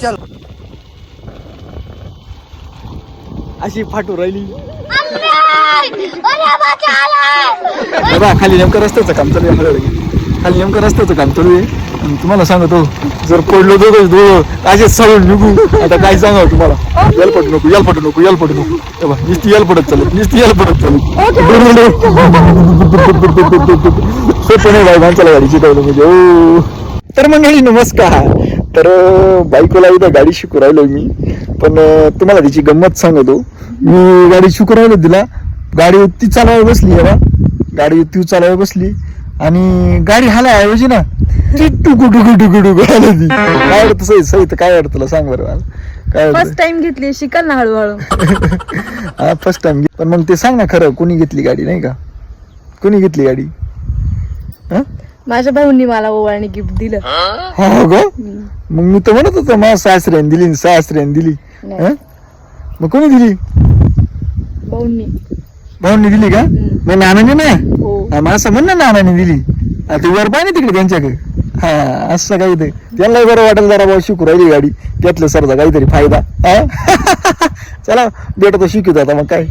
चल अशी फाटू राहिली बाबा. खाली नेमकं रस्त्याचं काम चालू आहे. खाली नेमकं रस्त्याचं काम चालू आहे. तुम्हाला सांगतो जर पडलो दोघं असेच सळून निघू. आता काय सांगावं तुम्हाला. यालपट नको यालपट नको यालपट नको. तेव्हा नुसती यालपडत चालत नुसती यालपडत चालत सोपं नाही बाई माणसाला गाडी शिकवलं म्हणजे. ओ तर मंडळी नमस्कार. तर बायकोला उद्या गाडी शिकू राहिलो मी. पण तुम्हाला तिची गंमत सांगतो. मी गाडी शिकू राहिलो तिला. गाडी ती चालवायला बसली आहे ना. गाडी ती चालवायला बसली आणि गाडी हालाऐवजी ना ती टुकू टुकू टुकू टुकू आला ती. काय वाटतं सही तर काय वाटतं तुला सांग बरं मला. काय फर्स्ट टाइम घेतली शिकाल ना हळूहळू. हा फर्स्ट टाइम. पण मग ते सांग ना खरं कोणी घेतली गाडी नाही का. कोणी घेतली गाडी. माझ्या भाऊंनी मला ओवाळणी गिफ्ट दिलं. हो ग. मग मी तर म्हणत होतो माझ्या सासऱ्याने दिली सासऱ्याने दिली. मग कोणी दिली. भाऊंनी. भाऊंनी दिली का. मग नानाने ना. हो. मग असं म्हण ना नानाने दिली. ते वर पाय ना तिकडे त्यांच्याकडे. हा असं काही ते त्यांना बरं वाटेल जरा भाऊ शिकू राहिली गाडी. त्यातलं सरचा काहीतरी फायदा. चला भेटतो शिकवतो आता मग काय.